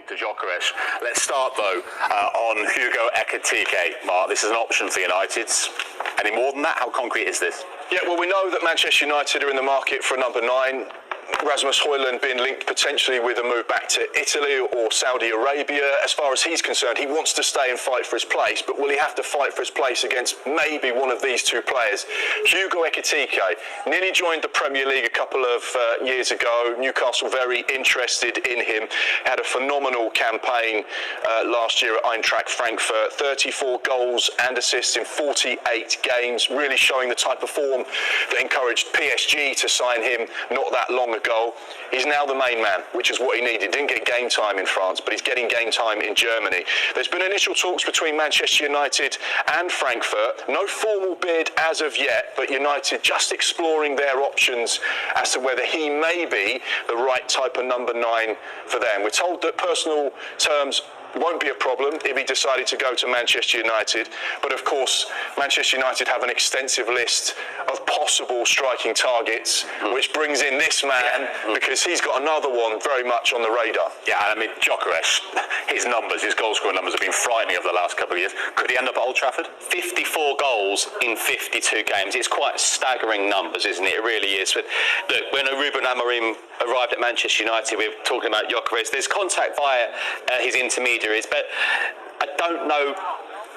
Viktor GYOKERES. Let's start though on Hugo Ekitike. Mark, this is an option for United. Any more than that? How concrete is this? Yeah, well, we know that Manchester United are in the market for a number 9. Rasmus Højlund being linked potentially with a move back to Italy or Saudi Arabia. As far as he's concerned, he wants to stay and fight for his place, but will he have to fight for his place against maybe one of these two players? Hugo Ekitike nearly joined the Premier League a couple of years ago. Newcastle very interested in him. Had a phenomenal campaign last year at Eintracht Frankfurt. 34 goals and assists in 48 games, really showing the type of form that encouraged PSG to sign him not that long ago. He's now the main man, which is what he needed. Didn't get game time in France, but he's getting game time in Germany. There's been initial talks between Manchester United and Frankfurt. No formal bid as of yet, but United just exploring their options as to whether he may be the right type of number 9 for them. We're told that personal terms won't be a problem if he decided to go to Manchester United. But of course, Manchester United have an extensive list of possible striking targets, which brings in this man because he's got another one very much on the radar. Yeah, I mean, GYOKERES, his numbers, his goal scoring numbers have been frightening over the last couple of years. Could he end up at Old Trafford? 54 goals in 52 games. It's quite staggering numbers, isn't it? It really is. But look, when Ruben Amorim arrived at Manchester United, we were talking about GYOKERES. There's contact via his intermediaries, but I don't know.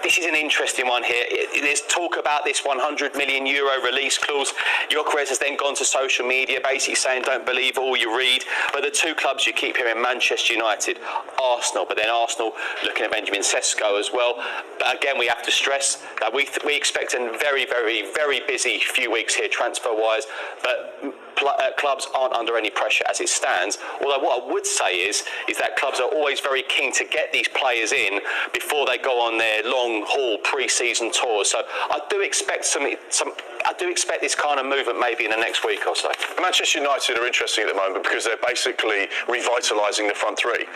This is an interesting one here. There's talk about this €100 million release clause. GYOKERES has then gone to social media basically saying don't believe all you read. But the two clubs you keep here in Manchester United, Arsenal, but then Arsenal looking at Benjamin Sesko as well. But again, we have to stress that we expect a very, very, very busy few weeks here transfer-wise. But clubs aren't under any pressure as it stands. Although what I would say is that clubs are always very keen to get these players in before they go on their long-haul pre-season tours. So I do expect I do expect this kind of movement maybe in the next week or so. Manchester United are interesting at the moment because they're basically revitalising the front 3.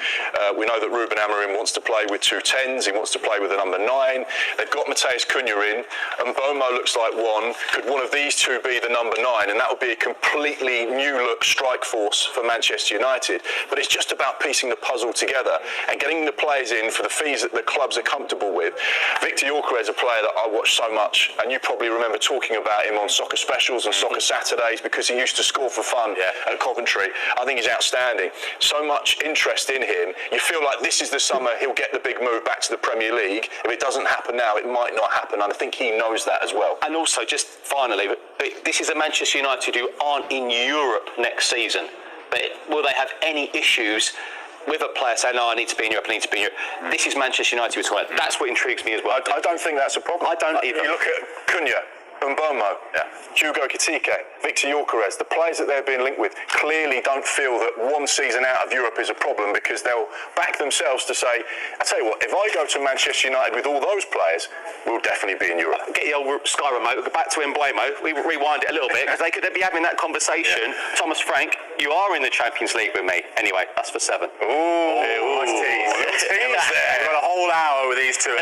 We know that Ruben Amorim wants to play with 2 10s. He wants to play with a number 9. They've got Matheus Cunha in, and Bomo looks like one. Could one of these two be the number 9? And that would be a completely new look strike force for Manchester United. But it's just about piecing the puzzle together and getting the players in for the fees that the clubs are comfortable with. Viktor GYOKERES, a player that I watch so much, and you probably remember talking about him on Soccer Specials and Soccer Saturdays because he used to score for fun at Coventry. I think he's outstanding. So much interest in him. You feel like this is the summer he'll get the big move back to the Premier League. If it doesn't happen now, it might not happen, and I think he knows that as well. And also, just finally, this is a Manchester United who aren't in Europe next season. But will they have any issues with a player saying, no, I need to be in Europe, I need to be in Europe? This is Manchester United we're talking about. That's what intrigues me as well. I don't think that's a problem. I don't either. You look at Cunha, Bomo, Hugo Ekitike, Viktor GYOKERES, the players that they're being linked with clearly don't feel that one season out of Europe is a problem because they'll back themselves to say, I tell you what, if I go to Manchester United with all those players, we'll definitely be in Europe. Get the old Sky remote, we'll go back to Emblemo, we rewind it a little bit because they could be having that conversation. Thomas Frank, you are in the Champions League with me. Anyway, that's for 7. Ooh, nice tease. Tease there. We've got a whole hour with these two.